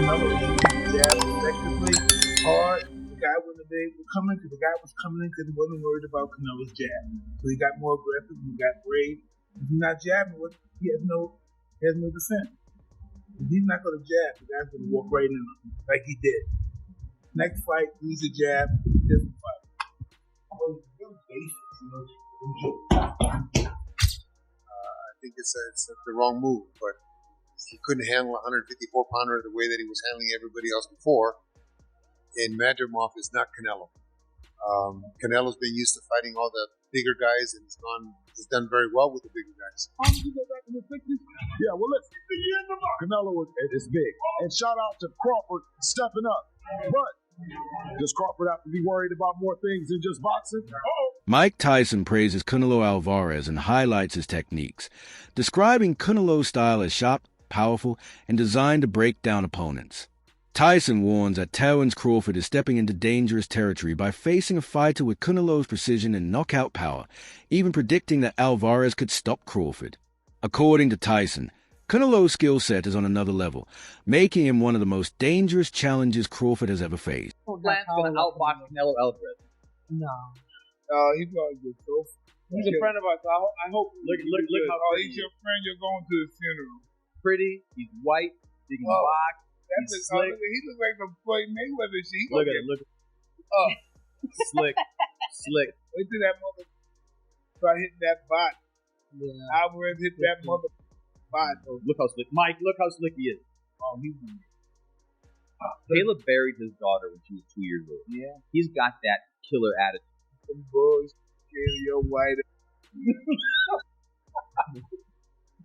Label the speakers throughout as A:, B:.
A: Canelo jab effectively, hard. The guy wouldn't have been able to come in because the guy was coming in because he wasn't worried about Canelo's jab. So he got more aggressive, he got brave. If he's not jabbing, he has no defense. If he's not going to jab, the guy's going to walk right in him like he did. Next fight, use a jab, different fight.
B: I think it's the wrong move, but he couldn't handle a 154-pounder the way that he was handling everybody else before. And Madrimov is not Canelo. Canelo's been used to fighting all the bigger guys, and he's done very well with the bigger guys.
C: How did you go back in the 60s? Yeah, well, listen. Canelo is big. And shout out to Crawford stepping up. But does Crawford have to be worried about more things than just boxing?
D: Mike Tyson praises Canelo Alvarez and highlights his techniques, describing Canelo's style as sharp, powerful, and designed to break down opponents. Tyson warns that Terence Crawford is stepping into dangerous territory by facing a fighter with Canelo's precision and knockout power, even predicting that Alvarez could stop Crawford. According to Tyson, Canelo's skill set is on another level, making him one of the most dangerous challenges Crawford has ever faced.
E: Lance going to outbox Canelo Alvarez.
A: No. He's going to get so.
E: He's a friend of ours. So I hope. Look how pretty
A: he's your friend. You're going to his funeral.
E: Pretty. He's white. He can box.
A: That's slick. He looks like some Floyd Mayweather shit.
E: Look at him. Slick.
A: Wait till that mother start hitting that bot. Yeah. Alvarez hit that mother bot.
E: Look how slick. Mike, look how slick he is.
A: Oh, he's
E: Caleb buried his daughter when she was 2 years old.
A: Yeah.
E: He's got that killer attitude.
A: Them boys, your white.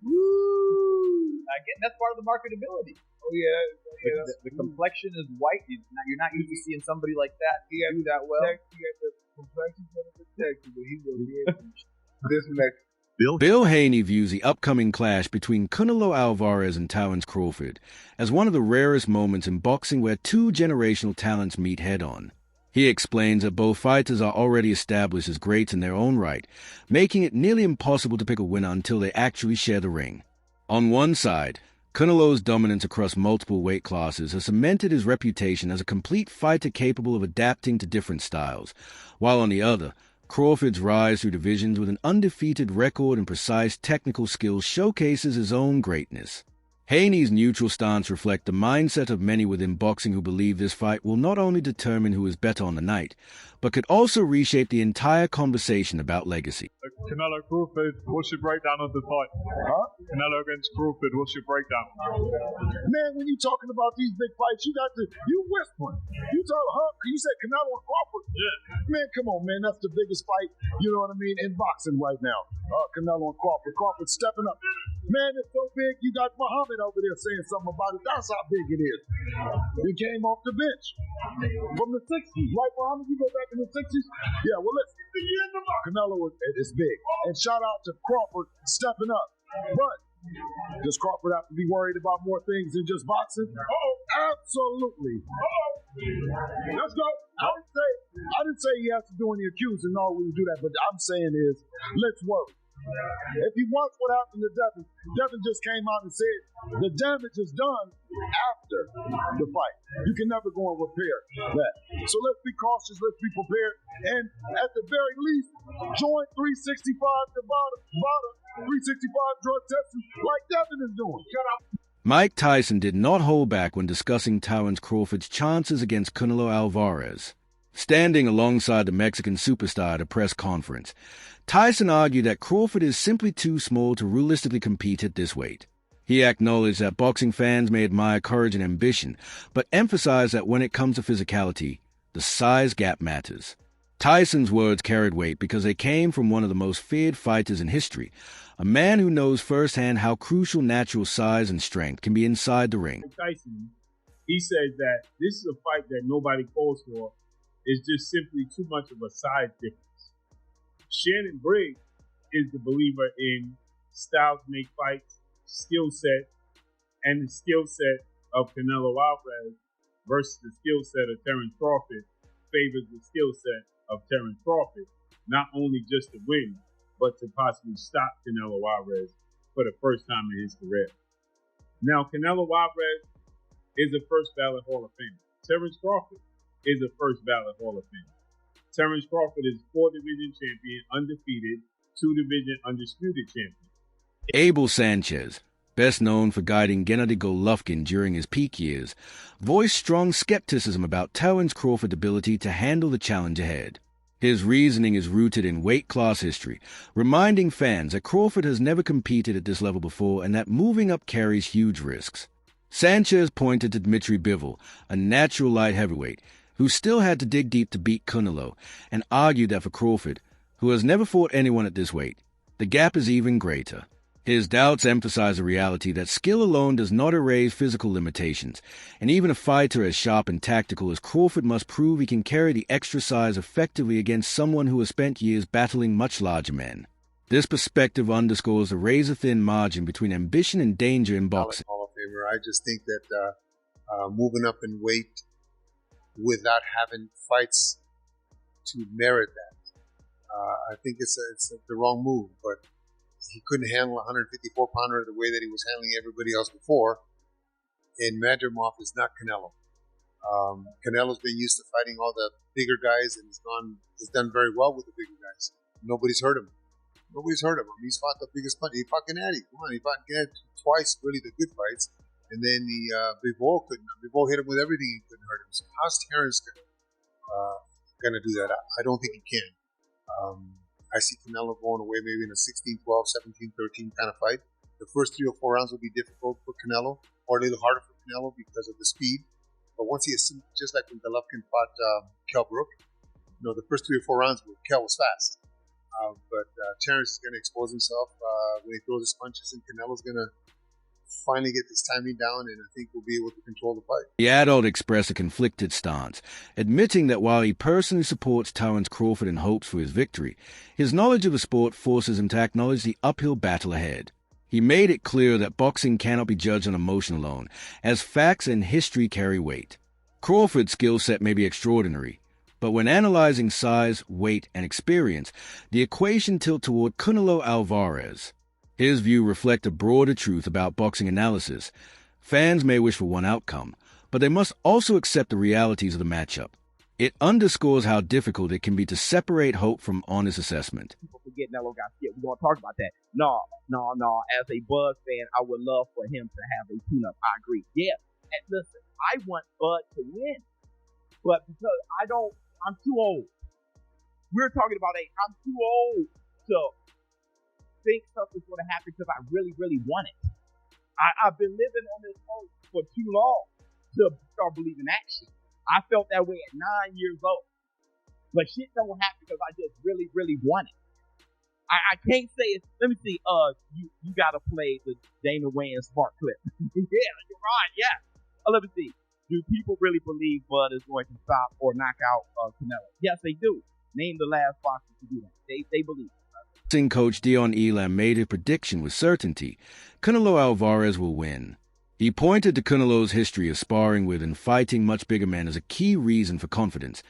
E: Woo! Again, that's part of the marketability.
A: Oh yeah.
E: The complexion is white. You're not used to seeing somebody like that do that well.
A: He had the complexion for the protection, but he was this next.
D: Bill Haney views the upcoming clash between Canelo Alvarez and Terence Crawford as one of the rarest moments in boxing where two generational talents meet head-on. He explains that both fighters are already established as greats in their own right, making it nearly impossible to pick a winner until they actually share the ring. On one side, Canelo's dominance across multiple weight classes has cemented his reputation as a complete fighter capable of adapting to different styles, while on the other, Crawford's rise through divisions with an undefeated record and precise technical skills showcases his own greatness. Haney's neutral stance reflects the mindset of many within boxing who believe this fight will not only determine who is better on the night, but could also reshape the entire conversation about legacy.
F: Canelo Crawford, what's your breakdown of the fight? Canelo against Crawford, what's your breakdown?
C: Man, when you talking about these big fights, you whispering. You said Canelo and Crawford.
F: Yeah.
C: Man, come on, man. That's the biggest fight, you know what I mean, in boxing right now. Canelo and Crawford. Crawford stepping up. Man, it's so big, you got Muhammad over there saying something about it. That's how big it is. He came off the bench from the 60s. Right, Muhammad? You go back in the 60s? Yeah, well, listen. Canelo is big. And shout out to Crawford stepping up. But does Crawford have to be worried about more things than just boxing? Absolutely. Let's go. I didn't say he has to do any accusing. No, we do that. But I'm saying is, let's worry. If he wants what happened to Devin just came out and said the damage is done after the fight. You can never go and repair that. So let's be cautious, let's be prepared, and at the very least, join 365 Nevada 365 drug testing like Devin is doing. Shut up.
D: Mike Tyson did not hold back when discussing Terence Crawford's chances against Canelo Alvarez. Standing alongside the Mexican superstar at a press conference, Tyson argued that Crawford is simply too small to realistically compete at this weight. He acknowledged that boxing fans may admire courage and ambition, but emphasized that when it comes to physicality, the size gap matters. Tyson's words carried weight because they came from one of the most feared fighters in history, a man who knows firsthand how crucial natural size and strength can be inside the ring.
F: Tyson, he said that this is a fight that nobody calls for. It's just simply too much of a size difference. Shannon Briggs is the believer in styles make fights, skill set, and the skill set of Canelo Alvarez versus the skill set of Terence Crawford favors the skill set of Terence Crawford, not only just to win, but to possibly stop Canelo Alvarez for the first time in his career. Now, Canelo Alvarez is a first ballot Hall of Famer. Terence Crawford is a first ballot Hall of Famer. Terence Crawford is 4-division champion, undefeated, 2-division undisputed champion.
D: Abel Sanchez, best known for guiding Gennady Golovkin during his peak years, voiced strong skepticism about Terence Crawford's ability to handle the challenge ahead. His reasoning is rooted in weight class history, reminding fans that Crawford has never competed at this level before and that moving up carries huge risks. Sanchez pointed to Dmitry Bivol, a natural light heavyweight, who still had to dig deep to beat Canelo, and argued that for Crawford, who has never fought anyone at this weight, the gap is even greater. His doubts emphasize the reality that skill alone does not erase physical limitations, and even a fighter as sharp and tactical as Crawford must prove he can carry the extra size effectively against someone who has spent years battling much larger men. This perspective underscores the razor-thin margin between ambition and danger in boxing.
B: Hall of Famer. I just think that moving up in weight without having fights to merit that, I think it's the wrong move, but he couldn't handle a 154-pounder the way that he was handling everybody else before. And Madrimov is not Canelo. Canelo's been used to fighting all the bigger guys and has done very well with the bigger guys. Nobody's hurt him. He's fought the biggest punch. He fought Gennady. Come on, he fought Gennady twice, really the good fights. And then Bivol couldn't. Bivol hit him with everything. He couldn't hurt him. So how's Terence gonna do that? I don't think he can. I see Canelo going away maybe in a 16-12, 17-13 kind of fight. The first 3 or 4 rounds will be difficult for Canelo, or a little harder for Canelo because of the speed. But once he assumed, just like when Golovkin fought Kell Brook, the first 3 or 4 rounds, Kell was fast. But Terence is going to expose himself when he throws his punches, and Canelo's going to finally get this timing down, and I think we'll be able to control the fight.
D: The adult expressed a conflicted stance, admitting that while he personally supports Terence Crawford and hopes for his victory, his knowledge of the sport forces him to acknowledge the uphill battle ahead. He made it clear that boxing cannot be judged on emotion alone, as facts and history carry weight. Crawford's skill set may be extraordinary, but when analyzing size, weight, and experience, the equation tilts toward Canelo Alvarez. His view reflects a broader truth about boxing analysis. Fans may wish for one outcome, but they must also accept the realities of the matchup. It underscores how difficult it can be to separate hope from honest assessment.
E: People forget Canelo got skill. We're going to talk about that. No. As a Bud fan, I would love for him to have a tune-up. I agree. Yeah. And listen, I want Bud to win. But because I'm too old. We're talking about I'm too old to think something's going to happen because I really, really want it. I've been living on this hope for too long to start believing that shit. I felt that way at 9 years old. But shit don't happen because I just really, really want it. I can't say it. Let me see. You got to play the Damon Wayans smart clip. Yeah, you're right. Yeah. Let me see. Do people really believe Bud is going to stop or knock out Canelo? Yes, they do. Name the last boxer to do that. They believe.
D: Boxing coach Dion Elam made a prediction with certainty. Canelo Alvarez will win. He pointed to Canelo's history of sparring with and fighting much bigger men as a key reason for confidence,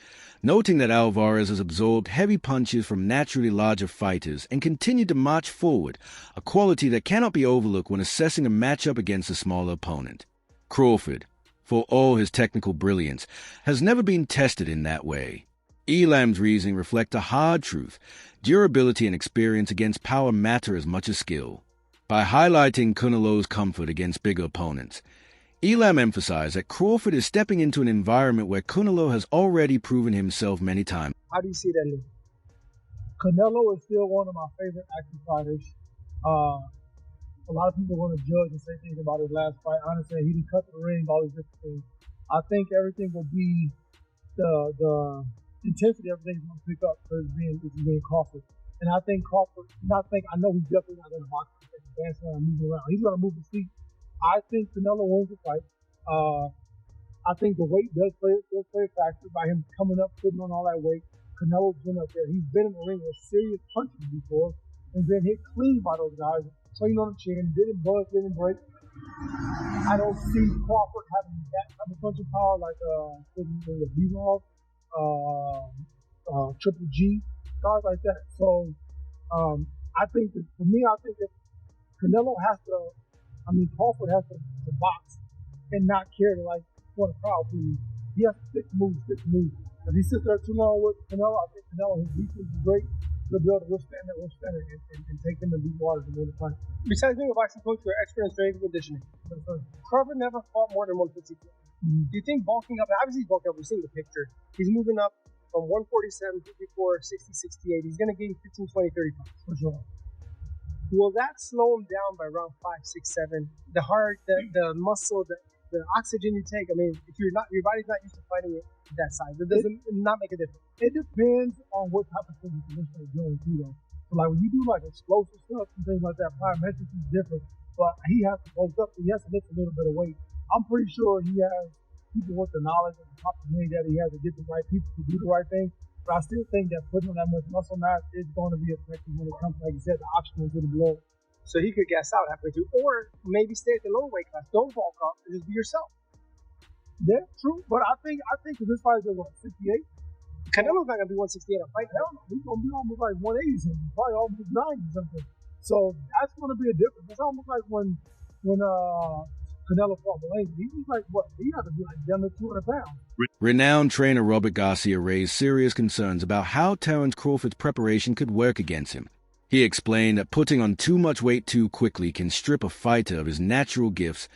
D: noting that Alvarez has absorbed heavy punches from naturally larger fighters and continued to march forward, a quality that cannot be overlooked when assessing a matchup against a smaller opponent. Crawford, for all his technical brilliance, has never been tested in that way. Elam's reasoning reflects a hard truth. Durability and experience against power matter as much as skill. By highlighting Canelo's comfort against bigger opponents, Elam emphasized that Crawford is stepping into an environment where Canelo has already proven himself many times.
G: How do you see that, Lee? Canelo is still one of my favorite action fighters. A lot of people want to judge and say things about his last fight. Honestly, he didn't cut to the ring, all these different things. I think everything will be the intensity, everything's going to pick up for being Crawford. And I think Crawford, I know he's definitely not going to box, dancing around, moving around. He's going to move his feet. I think Canelo wins the fight. I think the weight does play a factor by him coming up, putting on all that weight. Canelo's been up there. He's been in the ring with serious punches before and been hit clean by those guys. Swinging on the chin, didn't buzz, didn't break. I don't see Crawford having that type of punching power like Bivol, Triple G, guys like that. So I think that Crawford has to box and not care to like want to crowd please. He has to stick to moves, stick to moves. If he sits there too long with Canelo, I think Canelo, his defense is great. He'll be able to withstand it, and take them in deep waters and win the fight.
H: Besides being a boxing coach, you're expert in strength and conditioning. Crawford never fought more than 150. Do you think bulking up, obviously he's bulking up, we've seen the picture. He's moving up from 147, 54, 60, 68. He's going to gain 15, 20, 30 pounds.
G: For sure.
H: Will that slow him down by around 5, 6, 7? The heart, the muscle, the oxygen you take. I mean, if you're not, your body's not used to fighting it that size. It doesn't not make a difference.
G: It depends on what type of thing you're doing too, though. So like when you do like explosive stuff and things like that, plyometrics is different. But he has to bulk up. He has to lift a little bit of weight. I'm pretty sure he has people with the knowledge and the opportunity that he has to get the right people to do the right thing. But I still think that putting on that much muscle mass is going to be effective when it comes, like you said, the oxygen to the blood.
H: So he could gas out halfway through, or maybe stay at the lower weight class. Don't bulk up and just be yourself.
G: Yeah, true. But I think this fight is at what, 68?
H: Canelo's not gonna be 168 on fight.
G: Hell no, he's gonna be almost like 180 something, probably almost 90 something. So that's gonna be a difference. It's almost like when Canelo fought Mulaney. He was like, what? He had to be like down to 200 pounds.
D: Renowned trainer Robert Garcia raised serious concerns about how Terence Crawford's preparation could work against him. He explained that putting on too much weight too quickly can strip a fighter of his natural gifts,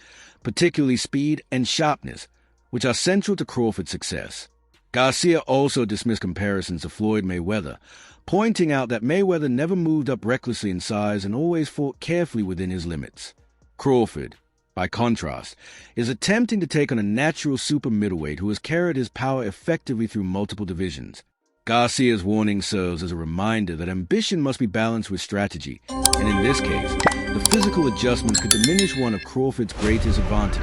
D: particularly speed and sharpness, which are central to Crawford's success. Garcia also dismissed comparisons to Floyd Mayweather, pointing out that Mayweather never moved up recklessly in size and always fought carefully within his limits. Crawford, by contrast, is attempting to take on a natural super middleweight who has carried his power effectively through multiple divisions. Garcia's warning serves as a reminder that ambition must be balanced with strategy, and in this case, the physical adjustments could diminish one of Crawford's greatest advantages.